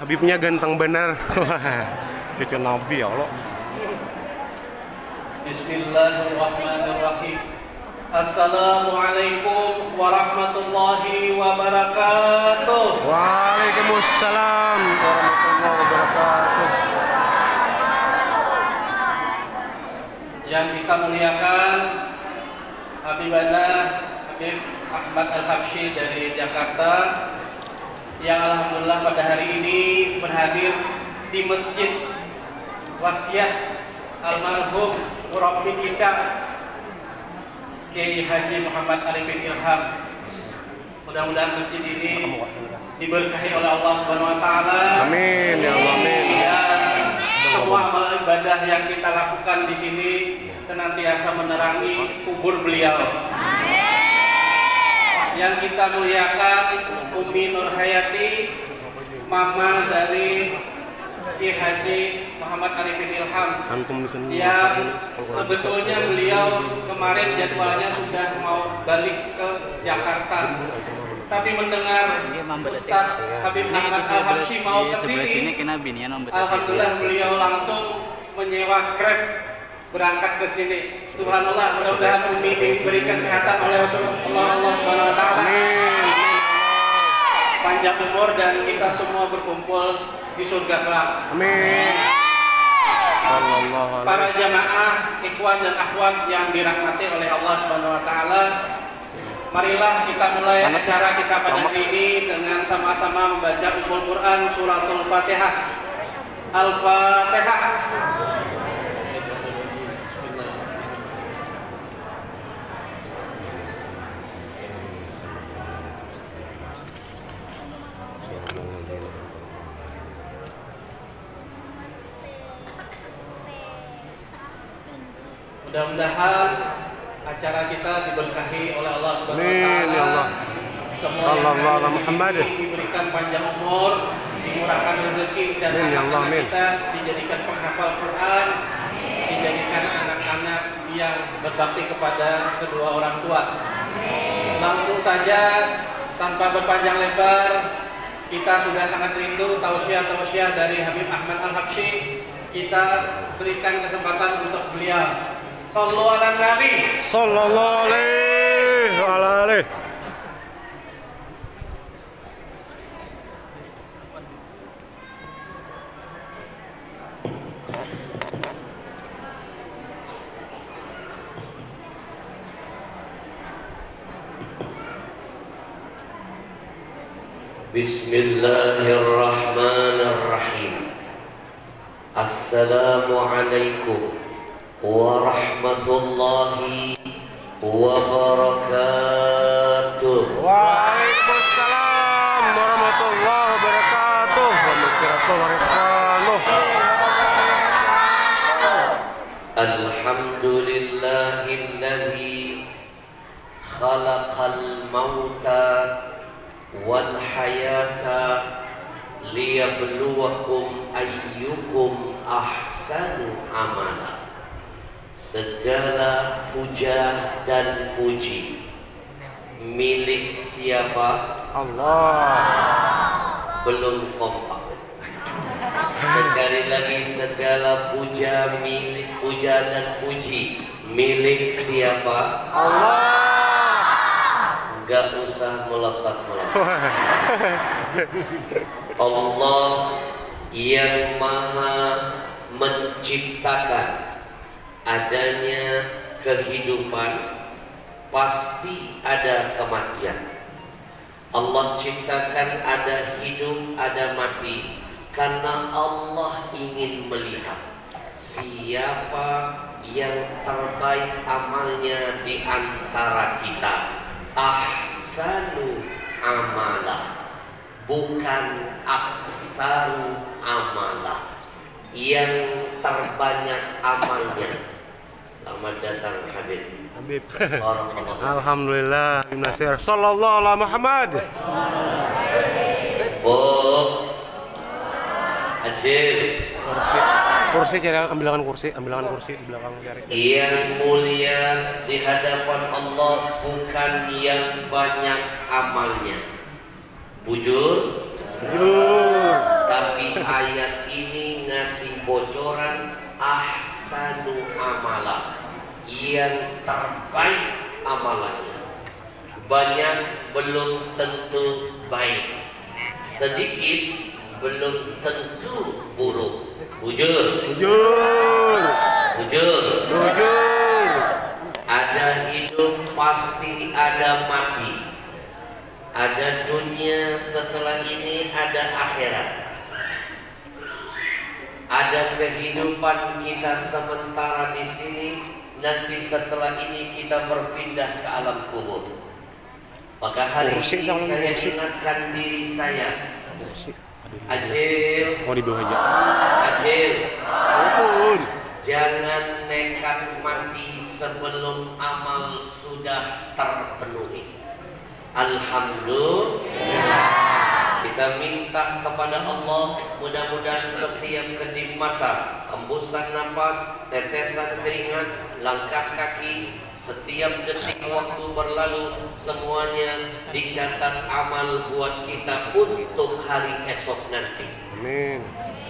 Habibnya ganteng bener. Cucu Nabi ya Allah. Bismillahirrahmanirrahim. Assalamualaikum warahmatullahi wabarakatuh. Waalaikumsalam warahmatullahi wabarakatuh. Yang kita muliakan Habibana Habib Ahmad Al-Habsyi dari Jakarta, yang alhamdulillah pada hari ini berhadir di Masjid Wasiat Almarhum Murabbi kita Kiai Haji Muhammad Arifin Ilham. Mudah-mudahan masjid ini diberkahi oleh Allah Subhanahu wa taala. Amin ya Allah, amin. Dan semua amal ibadah yang kita lakukan di sini senantiasa menerangi kubur beliau. Yang kita muliakan Umi Nurhayati, mama dari Kiai Haji Muhammad Arifin Ilham, yang sebetulnya beliau kemarin jadwalnya sudah mau balik ke Jakarta, tapi mendengar Ustaz Habib Ahmad Al-Habsyi mau ke sini, alhamdulillah beliau langsung menyewa Grab berangkat ke sini. Subhanallah, mudah-mudahan Umi diberi kesehatan oleh Allah Subhanahu wa taala. Panjang umur dan kita semua berkumpul di surga kelak. Amin. Para jamaah, ikhwan dan akhwat yang dirahmati oleh Allah Subhanahu wa taala, marilah kita mulai acara kita pada hari ini dengan sama-sama membaca Ummul Quran suratul Fatihah. Al-Fatihah. Mudah-mudahan acara kita diberkahi oleh Allah Subhanahu wa taala. Amin ya Allah. Sallallahu alaihi Muhammad. Diberikan panjang umur, dimurahkan rezeki, dan anak-anak kita dijadikan penghafal Quran, dijadikan anak-anak yang berbakti kepada kedua orang tua. Langsung saja tanpa berpanjang lebar, kita sudah sangat rindu tausiah-tausiah dari Habib Ahmad Al-Habsyi. Kita berikan kesempatan untuk beliau. Sallu ala Nabi. Sallallahu alaihi wa alihi. Bismillahirrahmanirrahim. Assalamualaikum warahmatullahi wabarakatuh. Waalaikumsalam warahmatullahi wabarakatuh. Alhamdulillahilladzi khalaqal mauta wal hayata liyabluwakum ayyukum ahsanu amala. Segala puja dan puji milik siapa? Allah. Belum kompak. Sekali lagi, segala puja dan puji milik siapa? Allah. Gak usah melekat-melekat. Allah yang maha menciptakan. Adanya kehidupan, pasti ada kematian. Allah ciptakan ada hidup, ada mati, karena Allah ingin melihat siapa yang terbaik amalnya di antara kita. Ahsanu amala, bukan aktsaru amala, yang terbanyak amalnya. Selamat datang Habib. Alhamdulillah. Nasir. Sallallahu alaihi Muhammad. Bu, Ajib. Kursi cari, ambilkan kursi di belakang cari. Yang mulia di hadapan Allah bukan yang banyak amalnya. Bujur. Jujur. Tapi ayat ini ngasih bocoran ahsanu amala, yang terbaik amalannya. Banyak belum tentu baik, sedikit belum tentu buruk. Bujur, Jujur. bujur. Jujur. Ada hidup pasti ada mati. Ada dunia setelah ini, ada akhirat. Ada kehidupan kita sementara di sini, nanti setelah ini kita berpindah ke alam kubur. Maka hari ini saya ingatkan diri saya, Acil, Mau dibuang aja. Acil, Ampun. jangan nekat mati sebelum amal sudah terpenuhi. Alhamdulillah. Kita minta kepada Allah, mudah-mudahan setiap kedip mata, hembusan nafas, tetesan keringat, langkah kaki, setiap detik waktu berlalu, semuanya dicatat amal buat kita untuk hari esok nanti. Amin.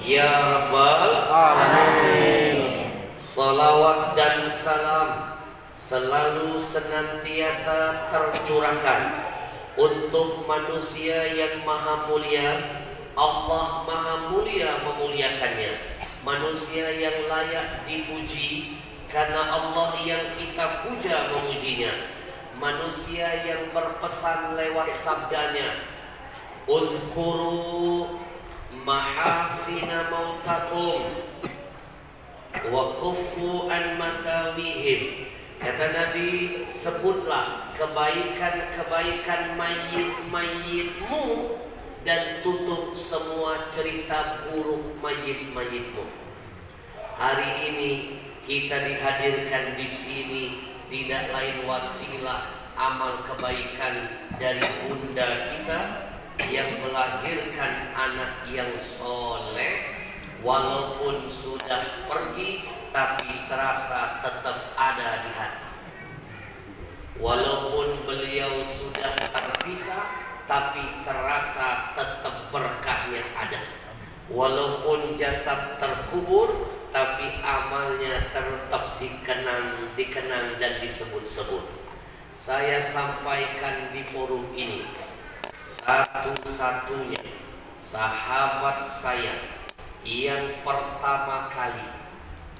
Ya Rabbal Amin. salawat dan salam selalu senantiasa tercurahkan untuk manusia yang maha mulia. Allah maha mulia memuliakannya. Manusia yang layak dipuji karena Allah yang kita puja memujinya. Manusia yang berpesan lewat sabdanya, Udhkuru mahasina mautakum wa kufu an masawihim. Kata Nabi, sebutlah kebaikan-kebaikan mayit-mayitmu dan tutup semua cerita buruk mayit-mayitmu. Hari ini kita dihadirkan di sini tidak lain wasilah amal kebaikan dari bunda kita yang melahirkan anak yang soleh. Walaupun sudah pergi, tapi terasa tetap ada di hati. Walaupun beliau sudah terpisah, tapi terasa tetap berkahnya ada. Walaupun jasad terkubur, tapi amalnya tetap dikenang dan disebut-sebut. Saya sampaikan di forum ini, satu-satunya sahabat saya yang pertama kali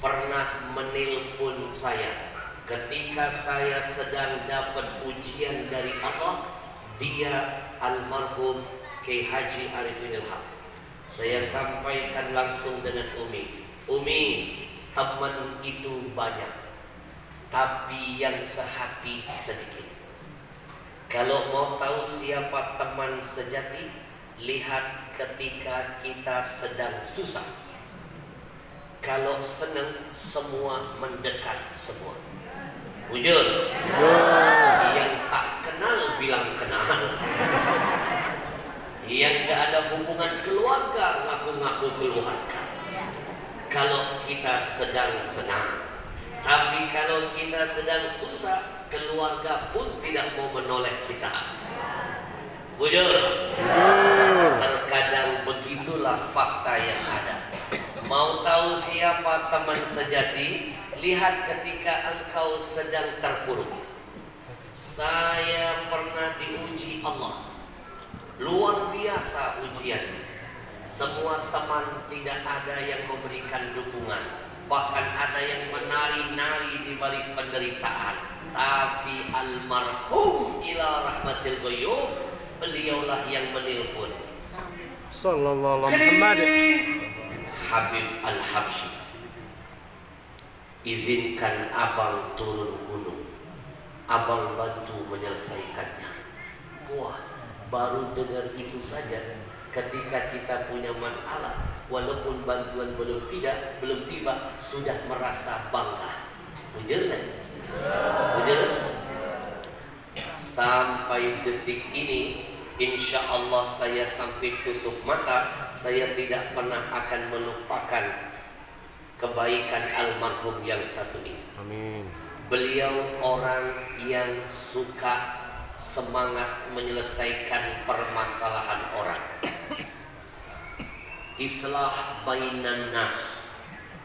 pernah menelpon saya ketika saya sedang dapat ujian dari Allah, dia almarhum Kiai Haji Arifin Ilham. Saya sampaikan langsung dengan Umi, teman itu banyak, tapi yang sehati sedikit. Kalau mau tahu siapa teman sejati, lihat ketika kita sedang susah. Kalau senang, semua mendekat semua. Bujur. Yang tak kenal bilang kenal. Yang gak ada hubungan keluarga ngaku-ngaku keluarga. Kalau kita sedang senang, tapi kalau kita sedang susah, keluarga pun tidak mau menoleh kita. Bujur. Terkadang begitulah fakta yang ada. Mau tahu siapa teman sejati? Lihat ketika engkau sedang terpuruk. Saya pernah diuji Allah, luar biasa ujian. Semua teman tidak ada yang memberikan dukungan, bahkan ada yang menari-nari di balik penderitaan. Tapi almarhum ila rahmatil ghayyub, beliaulah yang menelpon. Sallallahu alaihi wasallam. Habib Al-Habsyi, izinkan abang turun gunung, abang bantu menyelesaikannya. Wah, baru dengar itu saja, ketika kita punya masalah, walaupun bantuan belum tiba, sudah merasa bangga. Bujur kan? Bujur? Sampai detik ini, insya Allah saya sampai tutup mata, saya tidak pernah akan melupakan kebaikan almarhum yang satu ini. Amin. Beliau orang yang suka semangat menyelesaikan permasalahan orang. islah bainan nas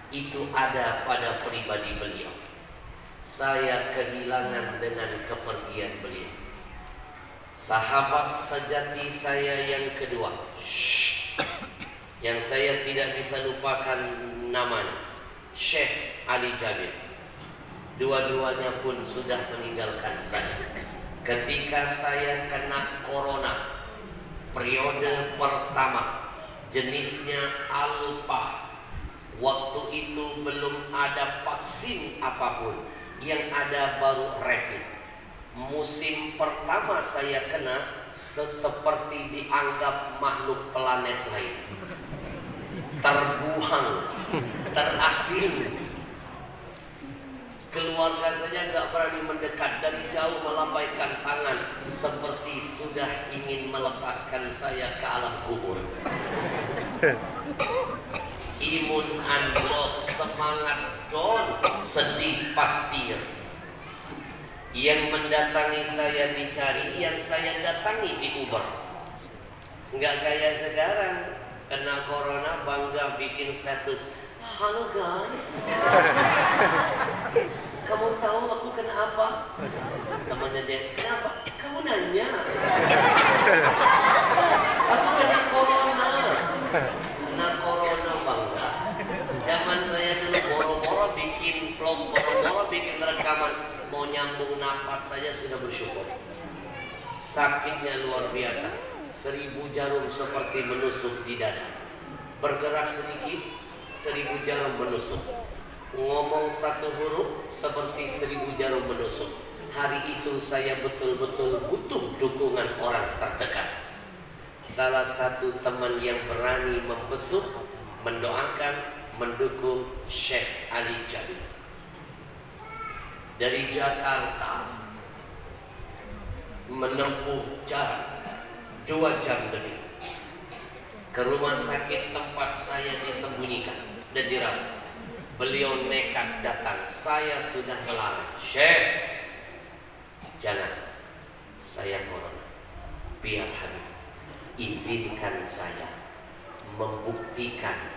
itu ada pada pribadi beliau. Saya kehilangan dengan kepergian beliau. Sahabat sejati saya yang kedua, yang saya tidak bisa lupakan namanya, Syekh Ali Jabir. Dua-duanya pun sudah meninggalkan saya. Ketika saya kena corona, periode pertama, jenisnya Alpha. Waktu itu belum ada vaksin apapun, yang ada baru rapid. Musim pertama saya kena seperti dianggap makhluk planet lain, terbuang, terasing. Keluarga saja nggak berani mendekat, dari jauh melambaikan tangan seperti sudah ingin melepaskan saya ke alam kubur. Imun anjlok, semangat down, sedih pastinya. Yang mendatangi saya dicari, yang saya datangi di Uber. Nggak kayak sekarang, kena corona bangga bikin status, halo guys, kamu tahu aku kena apa? Temannya dia, kenapa? Kamu nanya. Aku kena corona. Kena corona bangga. Zaman saya dulu boro-boro bikin vlog, boro-boro bikin rekaman, mau nyambung napas saja sudah bersyukur. Sakitnya luar biasa, 1000 jarum seperti menusuk di dada. Bergerak sedikit, 1000 jarum menusuk. Ngomong satu huruf seperti 1000 jarum menusuk. Hari itu saya betul-betul butuh dukungan orang terdekat. Salah satu teman yang berani membesuk, mendoakan, mendukung Syekh Ali Jabir. Dari Jakarta menempuh jarak 2 jam lebih ke rumah sakit tempat saya disembunyikan dan dirawat. Beliau nekat datang. Saya sudah melarang, Syekh, jangan, saya corona. Biar Habib, izinkan saya membuktikan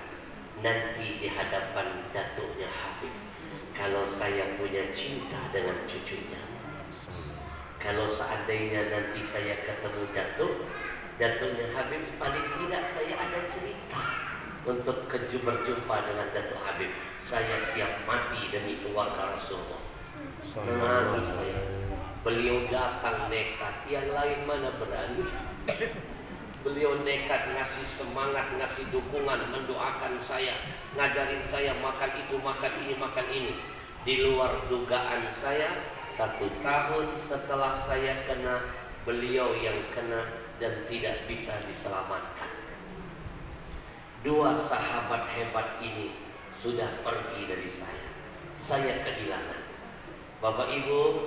nanti di hadapan datuknya Habib kalau saya punya cinta dengan cucunya. Kalau seandainya nanti saya ketemu datuknya Habib, paling tidak saya ada cerita untuk berjumpa dengan Datuk Habib. Saya siap mati demi keluarga Rasulullah. Menangis saya. Beliau datang nekat, yang lain mana berani. Beliau nekat ngasih semangat, ngasih dukungan, mendoakan saya, ngajarin saya makan itu, makan ini, makan ini. Di luar dugaan saya, 1 tahun setelah saya kena, beliau yang kena dan tidak bisa diselamatkan. 2 sahabat hebat ini sudah pergi dari saya. Saya kehilangan. Bapak Ibu,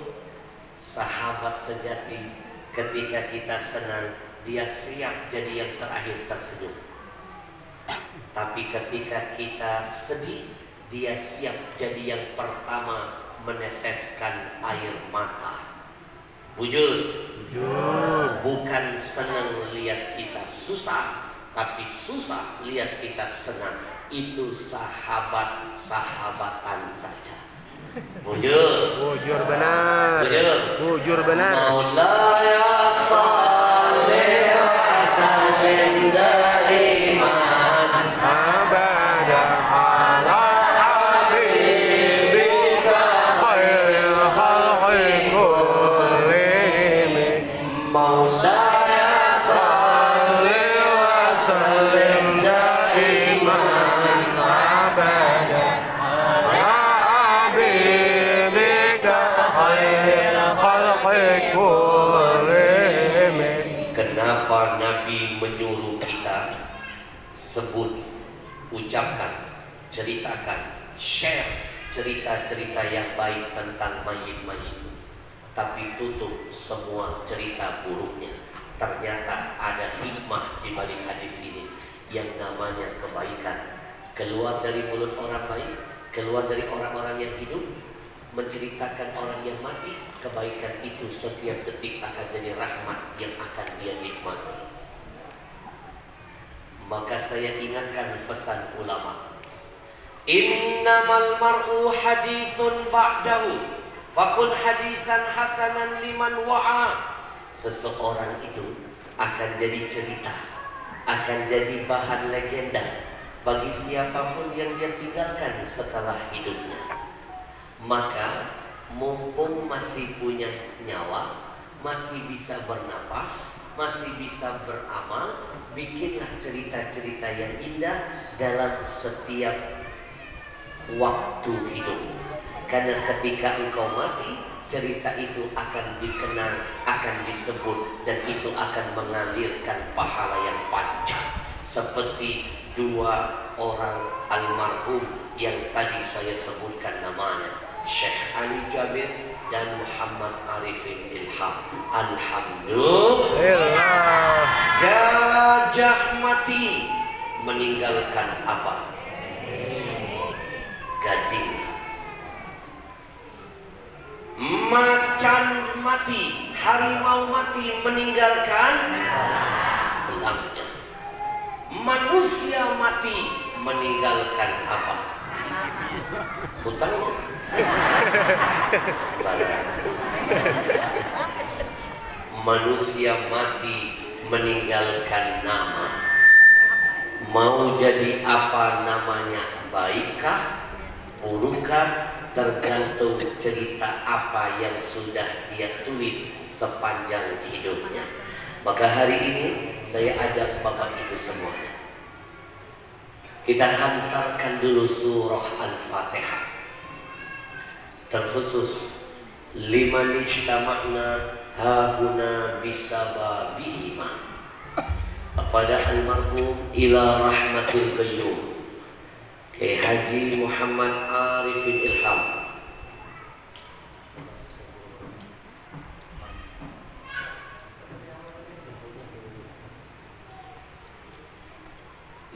sahabat sejati ketika kita senang, dia siap jadi yang terakhir tersenyum. Tapi ketika kita sedih, dia siap jadi yang pertama meneteskan air mata. Bujur. Bukan senang lihat kita susah, tapi susah lihat kita senang. Itu sahabat-sahabatan saja. Bujur. Bujur benar. Bujur benar. Maulaya salli wa sallim daiman abada ala habibika khairil khalqi kullihim. Maulaya Salli wa sallim daiman abada ala habibika khairil khalqi kullihim. Kenapa Nabi menyuruh kita sebut, ucapkan, ceritakan, share cerita-cerita yang baik tentang mayit-mayit, tapi tutup semua cerita buruknya? Ternyata ada hikmah di balik hadis ini yang namanya kebaikan. Keluar dari mulut orang baik, keluar dari orang-orang yang hidup, menceritakan orang yang mati. Kebaikan itu setiap detik akan jadi rahmat yang akan dia nikmati. Maka saya ingatkan pesan ulama. Innamal mar'u hadithun ba'dahu fakun hadisan hasanan liman wa'a. Seseorang itu akan jadi cerita, akan jadi bahan legenda bagi siapapun yang dia tinggalkan setelah hidupnya. Maka mumpung masih punya nyawa, masih bisa bernapas, masih bisa beramal, bikinlah cerita-cerita yang indah dalam setiap waktu hidup. Karena ketika engkau mati, cerita itu akan dikenang, akan disebut, dan itu akan mengalirkan pahala yang panjang. Seperti dua orang almarhum yang tadi saya sebutkan namanya, Syekh Ali Jabir dan Muhammad Arifin Ilham. Alhamdulillah. Gajah mati meninggalkan apa? Gading. Macan mati, harimau mati meninggalkan belangnya. Manusia mati meninggalkan apa? Hutangnya. Manusia mati meninggalkan nama. Mau jadi apa namanya? Baikkah? Burukkah? Tergantung cerita apa yang sudah dia tulis sepanjang hidupnya. Maka hari ini saya ajak Bapak Ibu semuanya, kita hantarkan dulu surah Al-Fatihah. Terkhusus liman ijtama'na hahuna bisababihima, kepada almarhum ila rahmatul qayyum Kiai Haji Muhammad Arifin Ilham.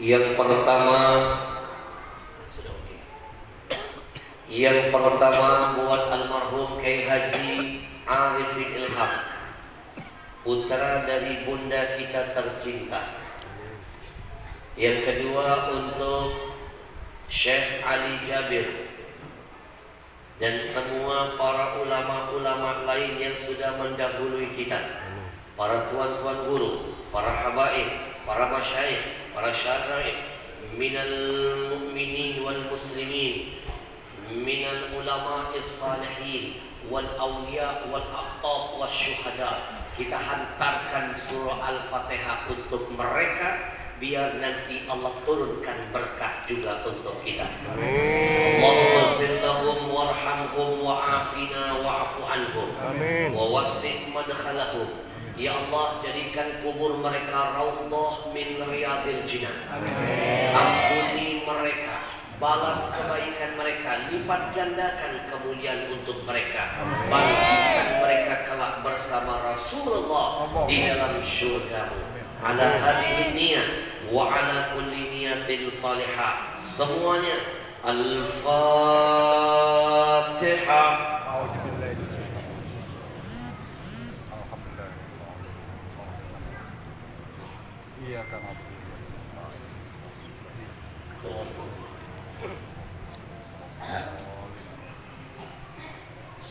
Yang pertama buat almarhum Kiai Haji Arifin Ilham, putra dari bunda kita tercinta. Yang kedua untuk Syekh Ali Jabir dan semua para ulama-ulama lain yang sudah mendahului kita, para tuan-tuan guru, para habaib, para masyayikh, para syaraih, minal mu'minin wal muslimin, minal ulama'is salihin wal awliya wal aqtab wal syuhada. Kita hantarkan surah Al-Fatihah untuk mereka, biar nanti Allah turunkan berkah juga untuk kita. Allahumma ighfir lahum warhamhum wa'afina wa'fu anhum wa wasi' madkhalahum. Ya Allah, jadikan kubur mereka raudhah min riyadil jinan. Ampuni mereka, balas kebaikan mereka, lipat gandakan kemuliaan untuk mereka. Bangkitkan mereka kelak bersama Rasulullah di dalam syurga-Mu. Ala hadhihi niyah wa ala kulli niyatin salihah. Semuanya Al-Fatihah.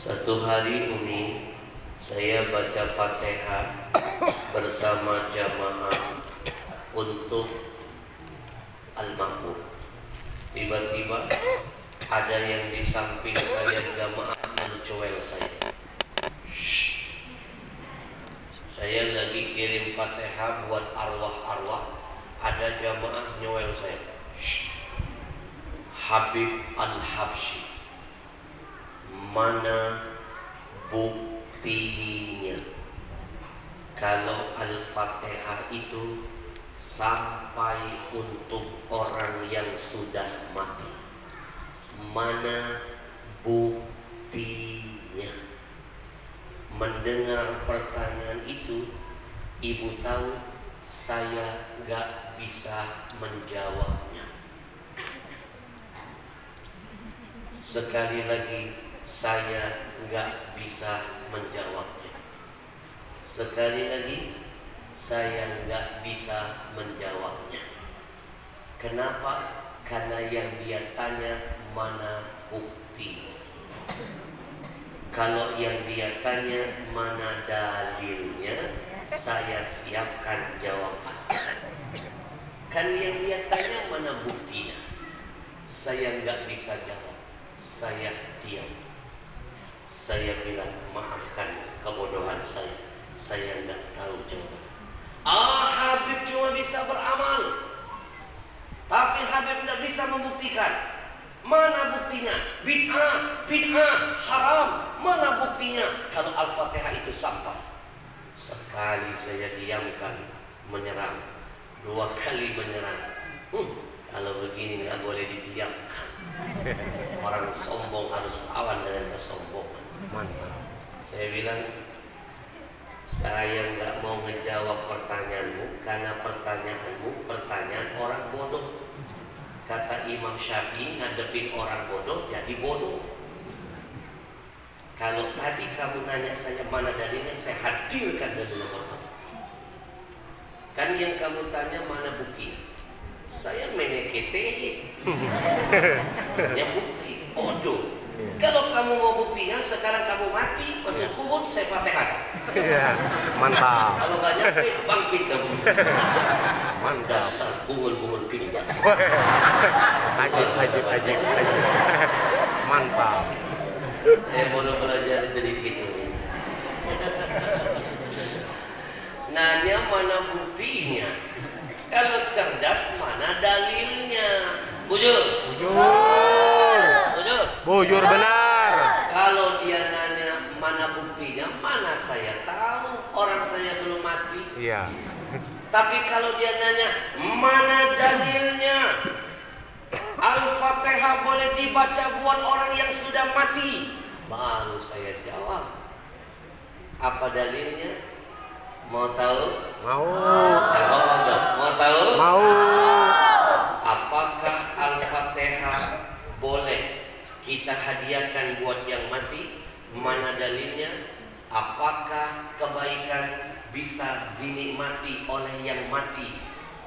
Satu hari Umi, saya baca Fatihah bersama jamaah untuk almarhum. Tiba-tiba ada yang di samping saya jamaah mencuel saya. Saya lagi kirim Fatihah buat arwah-arwah, ada jamaah nyuel saya. Habib Al-Habsyi, mana buktinya kalau Al-Fatihah itu sampai untuk orang yang sudah mati? Mana buktinya? Mendengar pertanyaan itu, ibu tahu saya gak bisa menjawabnya. Sekali lagi, saya gak bisa menjawabnya. Sekali lagi, saya nggak bisa menjawabnya. Kenapa? Karena yang dia tanya mana bukti. Kalau yang dia tanya mana dalilnya, saya siapkan jawaban. Kan yang dia tanya mana buktinya, saya nggak bisa jawab. Saya diam. Saya bilang maafkan kebodohan saya nggak tahu jawaban. Habib cuma bisa beramal, tapi Habib tidak bisa membuktikan. Mana buktinya? Bid'ah, haram. Mana buktinya? Kalau Al-Fatihah itu sampah. Sekali saya diamkan, menyerang. 2 kali menyerang. Kalau begini nggak boleh didiamkan. Orang sombong harus lawan dengan kesombongan. Mantap. Saya bilang, saya nggak mau menjawab pertanyaanmu karena pertanyaanmu pertanyaan orang bodoh. Kata Imam Syafi'i, ngadepin orang bodoh jadi bodoh. Kalau tadi kamu nanya saya mana dalilnya, saya hadirkan dalil nomor. Kan yang kamu tanya mana bukti? Saya meneketehi. Hanya bukti, bodoh. Kalau kamu mau buktinya, sekarang kamu mati, masuk kubur, saya fatihah. Mantap. Kalau nggak nyampe, bangkit kamu. Mantap. Dasar bungul-bungul pindah. Ajib. Mantap. Saya mau belajar sedikit ini. Nanya mana buktinya? Kalau cerdas mana dalilnya? Bujur. Bujur benar. Kalau dia nanya mana buktinya, mana saya tahu, orang saya belum mati. Iya. Tapi kalau dia nanya mana dalilnya, Al-Fatihah boleh dibaca buat orang yang sudah mati, baru saya jawab. Apa dalilnya? Mau tahu? Mau. Mau tahu? Mau. Apakah Al-Fatihah boleh kita hadiahkan buat yang mati? Mana dalilnya? Apakah kebaikan bisa dinikmati oleh yang mati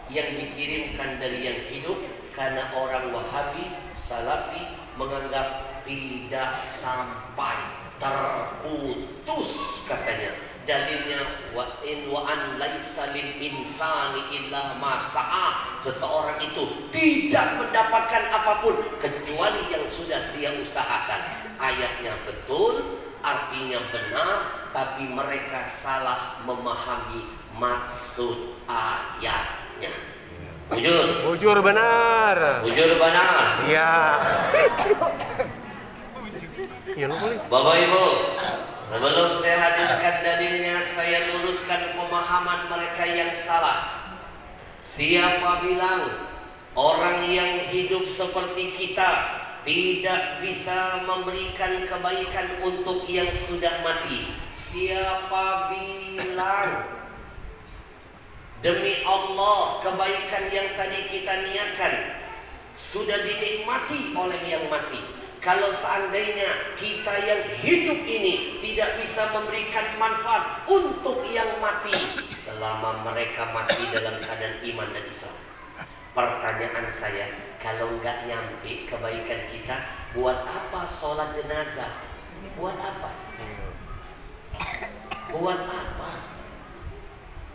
yang dikirimkan dari yang hidup? Karena orang Wahabi, Salafi menganggap tidak sampai, terputus katanya. Dalilnya wa an laisa lil insani illa ma sa'a. Seseorang itu tidak mendapatkan apapun kecuali yang sudah dia usahakan. Ayatnya betul, artinya benar, tapi mereka salah memahami maksud ayatnya. Bujur benar. Iya. Iya lo boleh. Bapak Ibu, sebelum saya hadirkan dalilnya, saya luruskan pemahaman mereka yang salah. Siapa bilang orang yang hidup seperti kita tidak bisa memberikan kebaikan untuk yang sudah mati? Siapa bilang? Demi Allah, kebaikan yang tadi kita niatkan sudah dinikmati oleh yang mati. Kalau seandainya kita yang hidup ini tidak bisa memberikan manfaat untuk yang mati selama mereka mati dalam keadaan iman dan Islam. Pertanyaan saya, kalau nggak nyampe kebaikan kita, buat apa sholat jenazah? Buat apa? Buat apa?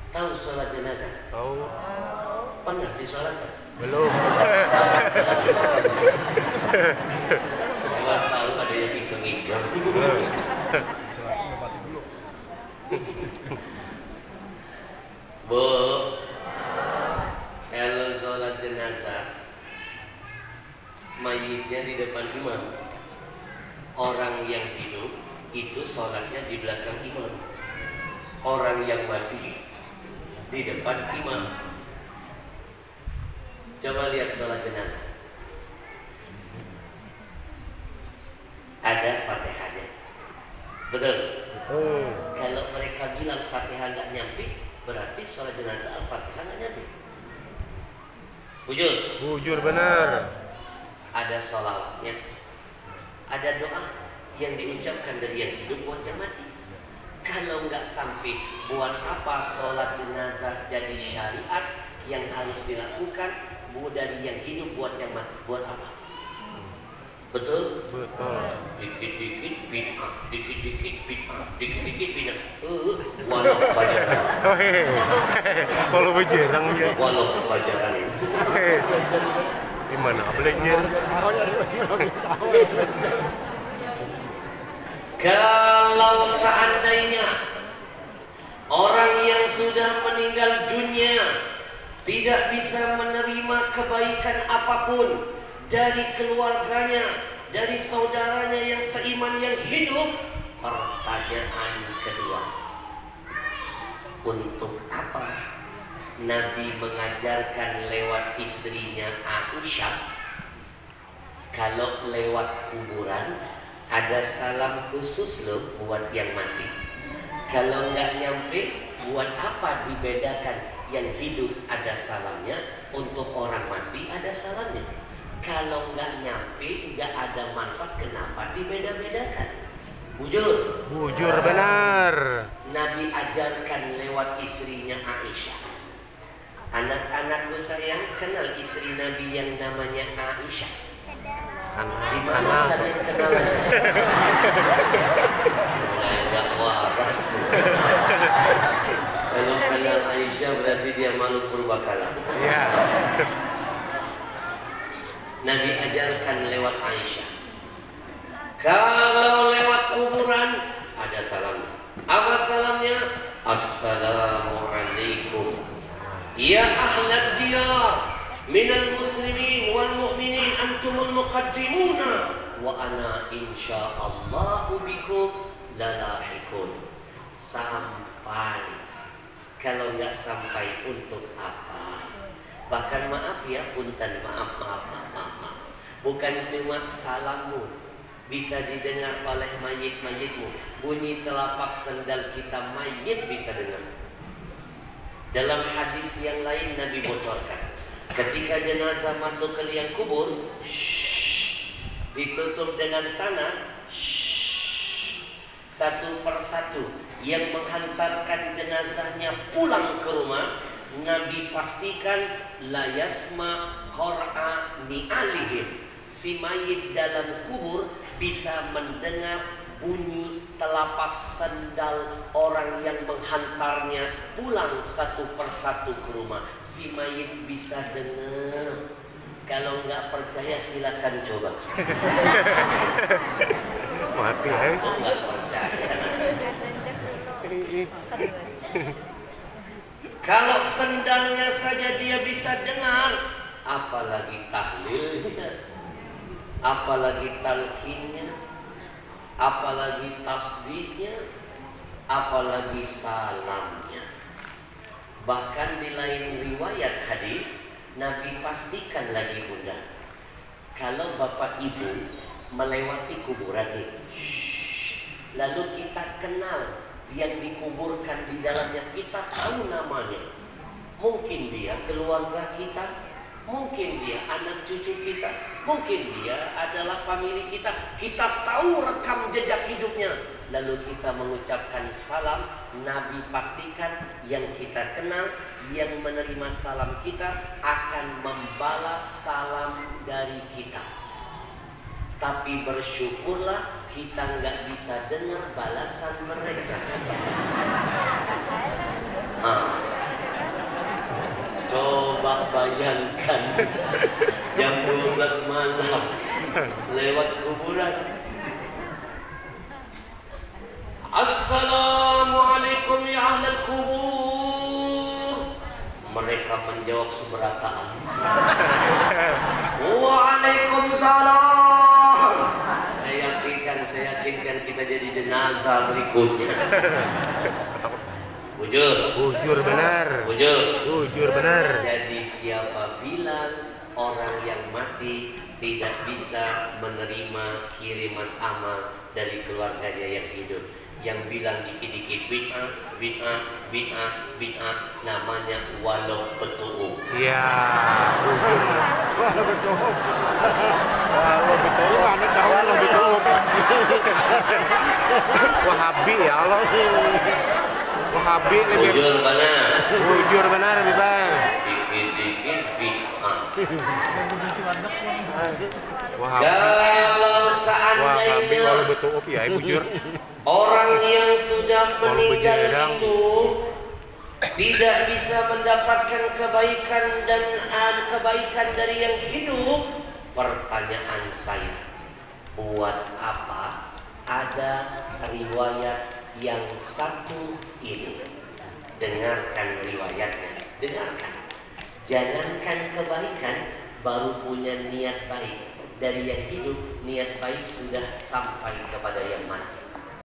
Tahu sholat jenazah? Tahu. Pernah disolatkan? Belum. Kalau tahu ada yang iseng-iseng. Bu, kalau sholat jenazah, mayitnya di depan imam. Orang yang hidup itu sholatnya di belakang imam. Orang yang mati di depan imam. Coba lihat sholat jenazah. Ada Fatihahnya. Betul? Betul. Kalau mereka bilang Fatihah nggak nyampe, berarti sholat jenazah Al-Fatihah nggak nyampe. Bujur benar. Ada sholawatnya. Ada doa yang diucapkan dari yang hidup buat yang mati. Kalau nggak sampai, buat apa sholat jenazah jadi syariat yang harus dilakukan? dari yang hidup buat yang mati. Buat apa? Betul? Betul. Dikit-dikit bid'ah, dikit-dikit bid'ah, dikit-dikit bid'ah. Walau bajaran. Kalau bejerang ya. Walau bajaran. Gimana belajar? Kalau seandainya orang yang sudah meninggal dunia tidak bisa menerima kebaikan apapun dari keluarganya, dari saudaranya yang seiman yang hidup, pertanyaan kedua, untuk apa Nabi mengajarkan lewat istrinya Aisyah kalau lewat kuburan ada salam khusus loh buat yang mati? Kalau nggak nyampe, buat apa dibedakan? Yang hidup ada salamnya, untuk orang mati ada salamnya. Kalau nggak nyampe, nggak ada manfaat, kenapa dibeda-bedakan? Bujur. Bujur benar. Nabi ajarkan lewat istrinya Aisyah. Anak-anakku sayang, kenal istri Nabi yang namanya Aisyah? Di mana kalian kenal? Nggak waras. Kalau kenal Aisyah berarti dia malu purbakala. Iya. Nabi ajarkan lewat Aisyah. Kalau lewat kuburan ada salamnya. Apa salamnya? Assalamualaikum ya ahlad diyar minal muslimin wal mu'minin antumul muqaddimuna wa ana insyaallahu bikum lalahikun. Sampai. Kalau nggak sampai, untuk apa? Bahkan maaf ya, punten, maaf. Bukan cuma salammu bisa didengar oleh mayit-mayitmu, bunyi telapak sendal kita mayit bisa dengar. Dalam hadis yang lain Nabi bocorkan, ketika jenazah masuk ke liang kubur, ditutup dengan tanah, satu persatu yang menghantarkan jenazahnya pulang ke rumah, Nabi pastikan la yasma qur'a ni'alihim. Si mayit dalam kubur bisa mendengar bunyi telapak sendal orang yang menghantarnya pulang satu persatu ke rumah. Si mayit bisa dengar. Kalau nggak percaya silakan coba. Mati ya. Oh, nggak percaya. Kalau sendalnya saja dia bisa dengar, apalagi tahlilnya, apalagi talqinnya, apalagi tasbihnya, apalagi salamnya. Bahkan di lain riwayat hadis Nabi pastikan lagi, bunda, kalau bapak ibu melewati kuburan ini, lalu kita kenal yang dikuburkan di dalamnya, kita tahu namanya, mungkin dia keluarga kita, mungkin dia anak cucu kita, mungkin dia adalah famili kita, kita tahu rekam jejak hidupnya, lalu kita mengucapkan salam. Nabi pastikan yang kita kenal, yang menerima salam kita akan membalas salam dari kita. Tapi bersyukurlah kita nggak bisa dengar balasan mereka. Coba bayangkan jam 12 malam lewat kuburan. Assalamualaikum ya ahlal kubur. Mereka menjawab seberataan. Waalaikumsalam. Saya yakinkan kita jadi jenazah berikutnya. Bujur benar. Bujur benar. Jadi siapa bilang orang yang mati tidak bisa menerima kiriman amal dari keluarganya yang hidup? Yang bilang dikit-dikit bid'ah, namanya walau betul. Iya, walau betul. Walau betul. Wahabi ya Allah. Wahabi lebih. Bujur benar. Bujur benar lebih bang. Dikit-dikit bid'ah. Kalau Wah, seandainya walau betul opi ya, bujur. orang yang sudah meninggal bejerang. itu tidak bisa mendapatkan kebaikan dan kebaikan dari yang hidup, pertanyaan saya, buat apa ada riwayat yang satu ini? Dengarkan riwayatnya, dengarkan. Jangankan kebaikan, baru punya niat baik. Dari yang hidup, niat baik sudah sampai kepada yang mati.